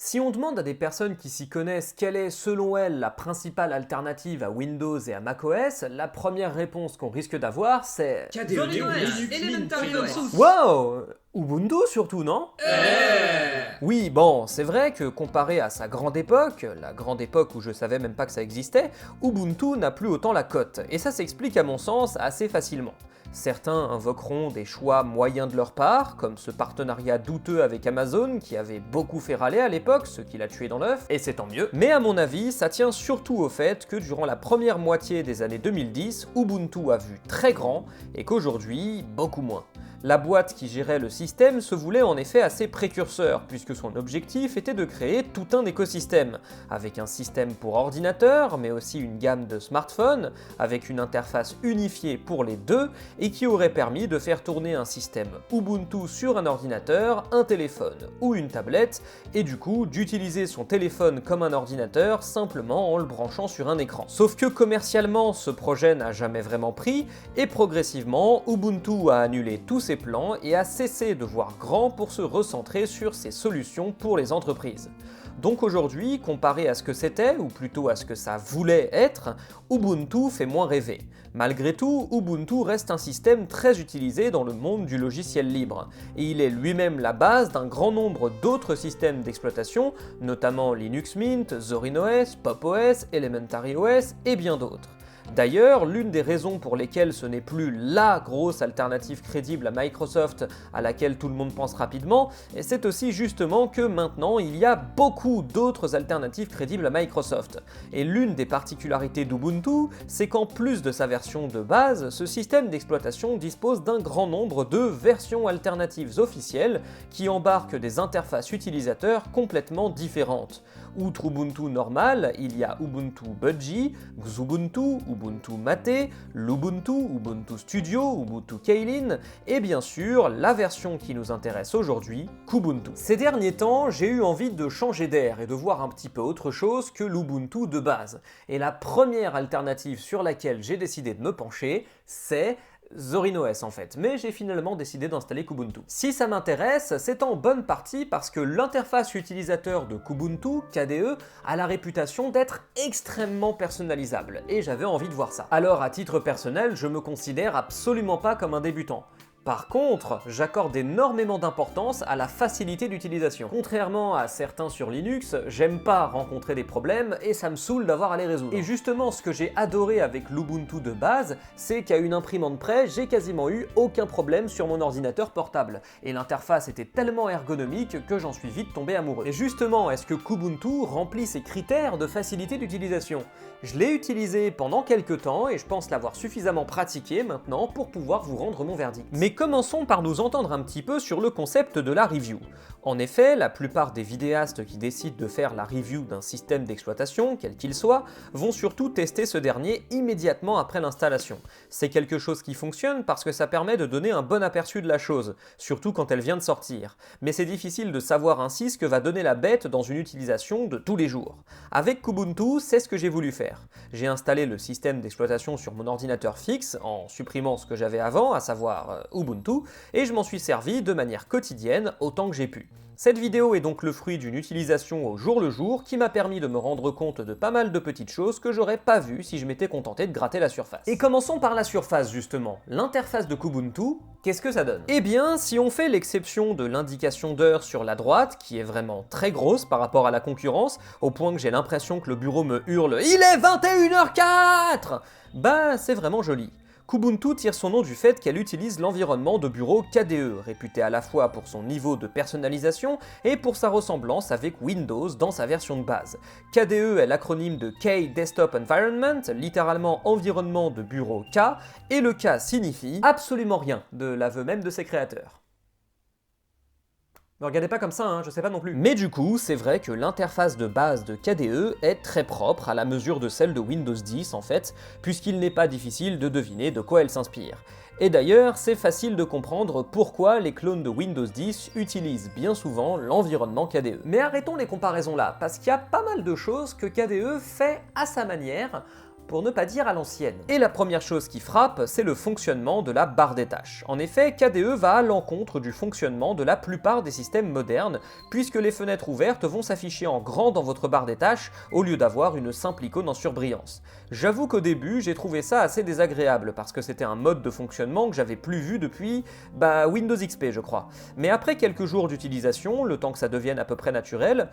Si on demande à des personnes qui s'y connaissent quelle est, selon elles, la principale alternative à Windows et à macOS, la première réponse qu'on risque d'avoir, c'est... KDE, Linux, Elementary OS. Wow! Ubuntu surtout, non? Oui, bon, c'est vrai que comparé à sa grande époque, la grande époque où je savais même pas que ça existait, Ubuntu n'a plus autant la cote, et ça s'explique à mon sens assez facilement. Certains invoqueront des choix moyens de leur part, comme ce partenariat douteux avec Amazon qui avait beaucoup fait râler à l'époque, ce qui l'a tué dans l'œuf, et c'est tant mieux. Mais à mon avis, ça tient surtout au fait que durant la première moitié des années 2010, Ubuntu a vu très grand, et qu'aujourd'hui, beaucoup moins. La boîte qui gérait le système se voulait en effet assez précurseur, puisque son objectif était de créer tout un écosystème, avec un système pour ordinateur, mais aussi une gamme de smartphones, avec une interface unifiée pour les deux, et qui aurait permis de faire tourner un système Ubuntu sur un ordinateur, un téléphone ou une tablette, et du coup d'utiliser son téléphone comme un ordinateur simplement en le branchant sur un écran. Sauf que commercialement, ce projet n'a jamais vraiment pris, et progressivement, Ubuntu a annulé tous ses plans et a cessé de voir grand pour se recentrer sur ses solutions pour les entreprises. Donc aujourd'hui, comparé à ce que c'était, ou plutôt à ce que ça voulait être, Ubuntu fait moins rêver. Malgré tout, Ubuntu reste un système très utilisé dans le monde du logiciel libre, et il est lui-même la base d'un grand nombre d'autres systèmes d'exploitation, notamment Linux Mint, Zorin OS, Pop OS, Elementary OS et bien d'autres. D'ailleurs, l'une des raisons pour lesquelles ce n'est plus LA grosse alternative crédible à Microsoft à laquelle tout le monde pense rapidement, c'est aussi justement que maintenant il y a beaucoup d'autres alternatives crédibles à Microsoft. Et l'une des particularités d'Ubuntu, c'est qu'en plus de sa version de base, ce système d'exploitation dispose d'un grand nombre de versions alternatives officielles qui embarquent des interfaces utilisateurs complètement différentes. Outre Ubuntu normal, il y a Ubuntu Budgie, Xubuntu, Ubuntu Mate, Lubuntu, Ubuntu Studio, Ubuntu Kylin, et bien sûr, la version qui nous intéresse aujourd'hui, Kubuntu. Ces derniers temps, j'ai eu envie de changer d'air et de voir un petit peu autre chose que l'Ubuntu de base. Et la première alternative sur laquelle j'ai décidé de me pencher, c'est Zorin OS en fait, mais j'ai finalement décidé d'installer Kubuntu. Si ça m'intéresse, c'est en bonne partie parce que l'interface utilisateur de Kubuntu, KDE, a la réputation d'être extrêmement personnalisable, et j'avais envie de voir ça. Alors à titre personnel, je me considère absolument pas comme un débutant. Par contre, j'accorde énormément d'importance à la facilité d'utilisation. Contrairement à certains sur Linux, j'aime pas rencontrer des problèmes et ça me saoule d'avoir à les résoudre. Et justement, ce que j'ai adoré avec l'Ubuntu de base, c'est qu'à une imprimante près, j'ai quasiment eu aucun problème sur mon ordinateur portable. Et l'interface était tellement ergonomique que j'en suis vite tombé amoureux. Et justement, est-ce que Kubuntu remplit ces critères de facilité d'utilisation? Je l'ai utilisé pendant quelques temps et je pense l'avoir suffisamment pratiqué maintenant pour pouvoir vous rendre mon verdict. Mais commençons par nous entendre un petit peu sur le concept de la review. En effet, la plupart des vidéastes qui décident de faire la review d'un système d'exploitation, quel qu'il soit, vont surtout tester ce dernier immédiatement après l'installation. C'est quelque chose qui fonctionne parce que ça permet de donner un bon aperçu de la chose, surtout quand elle vient de sortir. Mais c'est difficile de savoir ainsi ce que va donner la bête dans une utilisation de tous les jours. Avec Kubuntu, c'est ce que j'ai voulu faire. J'ai installé le système d'exploitation sur mon ordinateur fixe, en supprimant ce que j'avais avant, à savoir Ubuntu, et je m'en suis servi de manière quotidienne autant que j'ai pu. Cette vidéo est donc le fruit d'une utilisation au jour le jour qui m'a permis de me rendre compte de pas mal de petites choses que j'aurais pas vues si je m'étais contenté de gratter la surface. Et commençons par la surface justement. L'interface de Kubuntu, qu'est-ce que ça donne? Eh bien, si on fait l'exception de l'indication d'heure sur la droite, qui est vraiment très grosse par rapport à la concurrence, au point que j'ai l'impression que le bureau me hurle « Il est 21h04 !» Bah, c'est vraiment joli. Kubuntu tire son nom du fait qu'elle utilise l'environnement de bureau KDE, réputé à la fois pour son niveau de personnalisation et pour sa ressemblance avec Windows dans sa version de base. KDE est l'acronyme de K Desktop Environment, littéralement environnement de bureau K, et le K signifie absolument rien, de l'aveu même de ses créateurs. Ne regardez pas comme ça, hein, je sais pas non plus. Mais du coup, c'est vrai que l'interface de base de KDE est très propre à la mesure de celle de Windows 10 en fait, puisqu'il n'est pas difficile de deviner de quoi elle s'inspire. Et d'ailleurs, c'est facile de comprendre pourquoi les clones de Windows 10 utilisent bien souvent l'environnement KDE. Mais arrêtons les comparaisons là, parce qu'il y a pas mal de choses que KDE fait à sa manière, pour ne pas dire à l'ancienne. Et la première chose qui frappe, c'est le fonctionnement de la barre des tâches. En effet, KDE va à l'encontre du fonctionnement de la plupart des systèmes modernes, puisque les fenêtres ouvertes vont s'afficher en grand dans votre barre des tâches, au lieu d'avoir une simple icône en surbrillance. J'avoue qu'au début, j'ai trouvé ça assez désagréable, parce que c'était un mode de fonctionnement que j'avais plus vu depuis, Windows XP je crois. Mais après quelques jours d'utilisation, le temps que ça devienne à peu près naturel,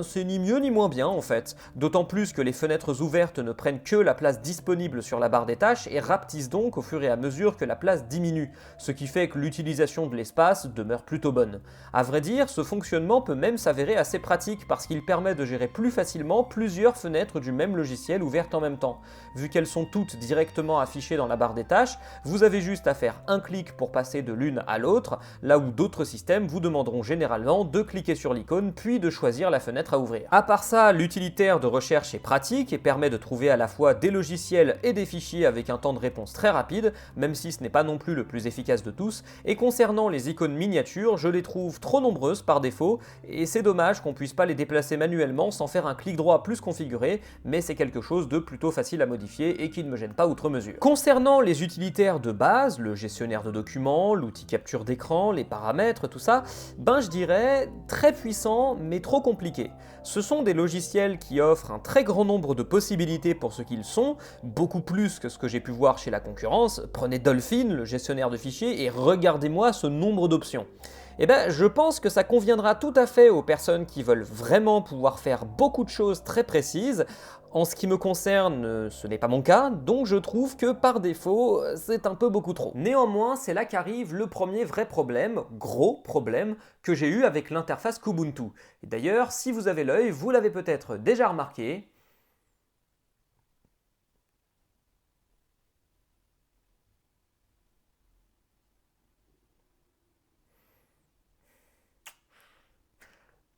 c'est ni mieux ni moins bien en fait. D'autant plus que les fenêtres ouvertes ne prennent que la place disponible sur la barre des tâches et rapetissent donc au fur et à mesure que la place diminue, ce qui fait que l'utilisation de l'espace demeure plutôt bonne. À vrai dire, ce fonctionnement peut même s'avérer assez pratique parce qu'il permet de gérer plus facilement plusieurs fenêtres du même logiciel ouvertes en même temps. Vu qu'elles sont toutes directement affichées dans la barre des tâches, vous avez juste à faire un clic pour passer de l'une à l'autre, là où d'autres systèmes vous demanderont généralement de cliquer sur l'icône puis de choisir la fenêtre à ouvrir. À part ça, l'utilitaire de recherche est pratique et permet de trouver à la fois des logiciels et des fichiers avec un temps de réponse très rapide, même si ce n'est pas non plus le plus efficace de tous, et concernant les icônes miniatures, je les trouve trop nombreuses par défaut, et c'est dommage qu'on puisse pas les déplacer manuellement sans faire un clic droit plus configuré, mais c'est quelque chose de plutôt facile à modifier et qui ne me gêne pas outre mesure. Concernant les utilitaires de base, le gestionnaire de documents, l'outil capture d'écran, les paramètres, tout ça, je dirais très puissant mais trop compliqué. Ce sont des logiciels qui offrent un très grand nombre de possibilités pour ce qu'ils sont, beaucoup plus que ce que j'ai pu voir chez la concurrence. Prenez Dolphin, le gestionnaire de fichiers, et regardez-moi ce nombre d'options. Je pense que ça conviendra tout à fait aux personnes qui veulent vraiment pouvoir faire beaucoup de choses très précises. En ce qui me concerne, ce n'est pas mon cas, donc je trouve que par défaut, c'est un peu beaucoup trop. Néanmoins, c'est là qu'arrive le premier vrai problème, gros problème, que j'ai eu avec l'interface Kubuntu. Et d'ailleurs, si vous avez l'œil, vous l'avez peut-être déjà remarqué.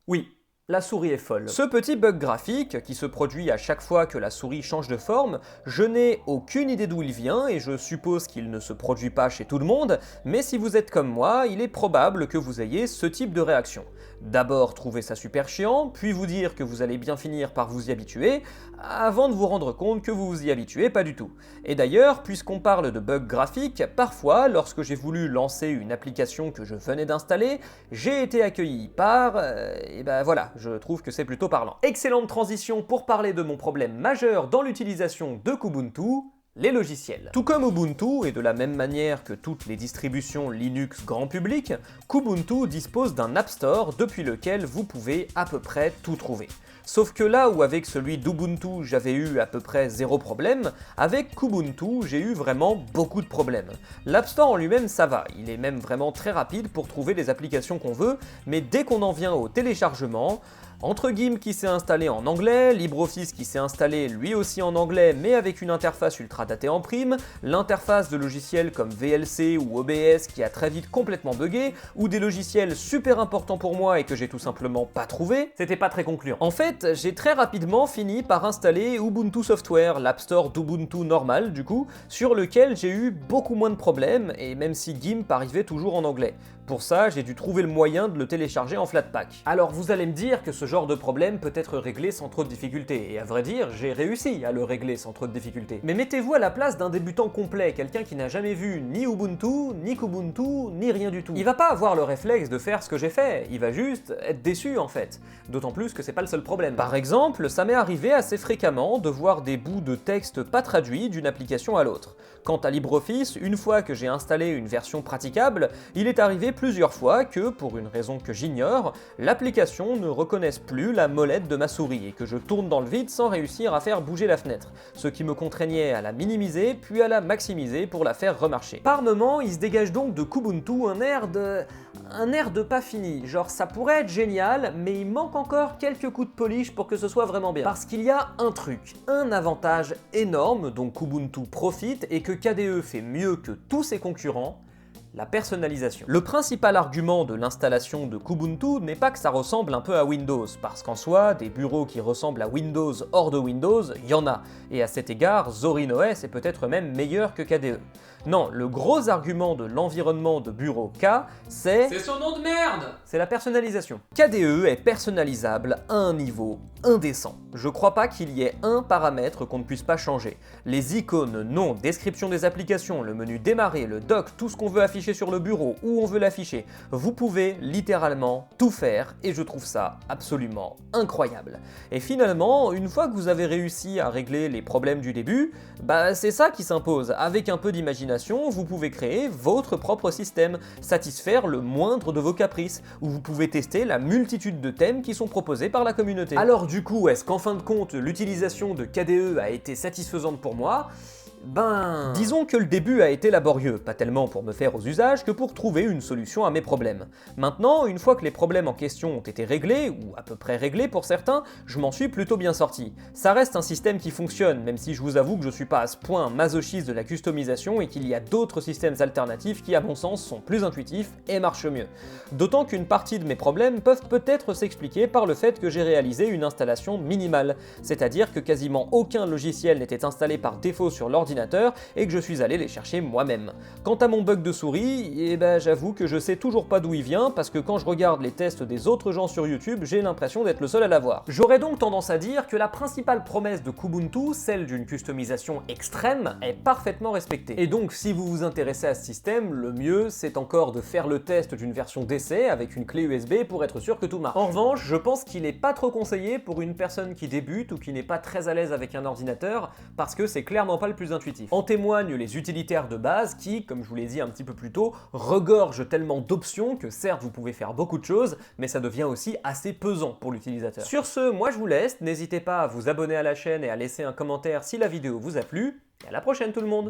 Oui, la souris est folle. Ce petit bug graphique, qui se produit à chaque fois que la souris change de forme, je n'ai aucune idée d'où il vient et je suppose qu'il ne se produit pas chez tout le monde, mais si vous êtes comme moi, il est probable que vous ayez ce type de réaction. D'abord trouver ça super chiant, puis vous dire que vous allez bien finir par vous y habituer, avant de vous rendre compte que vous vous y habituez pas du tout. Et d'ailleurs, puisqu'on parle de bugs graphiques, parfois, lorsque j'ai voulu lancer une application que je venais d'installer, j'ai été accueilli par... voilà, je trouve que c'est plutôt parlant. Excellente transition pour parler de mon problème majeur dans l'utilisation de Kubuntu, les logiciels. Tout comme Ubuntu, et de la même manière que toutes les distributions Linux grand public, Kubuntu dispose d'un App Store depuis lequel vous pouvez à peu près tout trouver. Sauf que là où avec celui d'Ubuntu j'avais eu à peu près zéro problème, avec Kubuntu j'ai eu vraiment beaucoup de problèmes. L'App Store en lui-même ça va, il est même vraiment très rapide pour trouver les applications qu'on veut, mais dès qu'on en vient au téléchargement, entre GIMP qui s'est installé en anglais, LibreOffice qui s'est installé lui aussi en anglais mais avec une interface ultra datée en prime, l'interface de logiciels comme VLC ou OBS qui a très vite complètement bugué, ou des logiciels super importants pour moi et que j'ai tout simplement pas trouvé, c'était pas très concluant. En fait, j'ai très rapidement fini par installer Ubuntu Software, l'App Store d'Ubuntu normal du coup, sur lequel j'ai eu beaucoup moins de problèmes, et même si GIMP arrivait toujours en anglais. Pour ça, j'ai dû trouver le moyen de le télécharger en Flatpak. Alors vous allez me dire que ce genre de problème peut être réglé sans trop de difficultés, et à vrai dire, j'ai réussi à le régler sans trop de difficultés. Mais mettez-vous à la place d'un débutant complet, quelqu'un qui n'a jamais vu ni Ubuntu, ni Kubuntu, ni rien du tout. Il va pas avoir le réflexe de faire ce que j'ai fait, il va juste être déçu en fait. D'autant plus que c'est pas le seul problème. Par exemple, ça m'est arrivé assez fréquemment de voir des bouts de texte pas traduits d'une application à l'autre. Quant à LibreOffice, une fois que j'ai installé une version praticable, il est arrivé plusieurs fois que, pour une raison que j'ignore, l'application ne reconnaisse plus la molette de ma souris et que je tourne dans le vide sans réussir à faire bouger la fenêtre, ce qui me contraignait à la minimiser puis à la maximiser pour la faire remarcher. Par moment, il se dégage donc de Kubuntu un air de pas fini, genre ça pourrait être génial, mais il manque encore quelques coups de polish pour que ce soit vraiment bien. Parce qu'il y a un truc, un avantage énorme dont Kubuntu profite et que KDE fait mieux que tous ses concurrents, la personnalisation. Le principal argument de l'installation de Kubuntu n'est pas que ça ressemble un peu à Windows, parce qu'en soi, des bureaux qui ressemblent à Windows hors de Windows, il y en a, et à cet égard, Zorin OS est peut-être même meilleur que KDE. Non, le gros argument de l'environnement de bureau K, c'est son nom de merde! c'est la personnalisation. KDE est personnalisable à un niveau indécent. Je crois pas qu'il y ait un paramètre qu'on ne puisse pas changer. Les icônes, nom, description des applications, le menu démarrer, le dock, tout ce qu'on veut afficher sur le bureau, où on veut l'afficher. Vous pouvez littéralement tout faire et je trouve ça absolument incroyable. Et finalement, une fois que vous avez réussi à régler les problèmes du début, bah c'est ça qui s'impose. Avec un peu d'imagination, vous pouvez créer votre propre système, satisfaire le moindre de vos caprices, où vous pouvez tester la multitude de thèmes qui sont proposés par la communauté. Alors du coup, est-ce qu'en fin de compte, l'utilisation de KDE a été satisfaisante pour moi ? Ben... Disons que le début a été laborieux, pas tellement pour me faire aux usages que pour trouver une solution à mes problèmes. Maintenant, une fois que les problèmes en question ont été réglés, ou à peu près réglés pour certains, je m'en suis plutôt bien sorti. Ça reste un système qui fonctionne, même si je vous avoue que je suis pas à ce point masochiste de la customisation et qu'il y a d'autres systèmes alternatifs qui, à mon sens, sont plus intuitifs et marchent mieux. D'autant qu'une partie de mes problèmes peuvent peut-être s'expliquer par le fait que j'ai réalisé une installation minimale, c'est-à-dire que quasiment aucun logiciel n'était installé par défaut sur l'ordinateur et que je suis allé les chercher moi-même. Quant à mon bug de souris, eh ben j'avoue que je sais toujours pas d'où il vient parce que quand je regarde les tests des autres gens sur YouTube, j'ai l'impression d'être le seul à l'avoir. J'aurais donc tendance à dire que la principale promesse de Kubuntu, celle d'une customisation extrême, est parfaitement respectée. Et donc si vous vous intéressez à ce système, le mieux c'est encore de faire le test d'une version d'essai avec une clé USB pour être sûr que tout marche. En revanche, je pense qu'il n'est pas trop conseillé pour une personne qui débute ou qui n'est pas très à l'aise avec un ordinateur parce que c'est clairement pas le plus intuitif. En témoignent les utilitaires de base qui, comme je vous l'ai dit un petit peu plus tôt, regorgent tellement d'options que certes vous pouvez faire beaucoup de choses, mais ça devient aussi assez pesant pour l'utilisateur. Sur ce, moi je vous laisse, n'hésitez pas à vous abonner à la chaîne et à laisser un commentaire si la vidéo vous a plu, et à la prochaine tout le monde!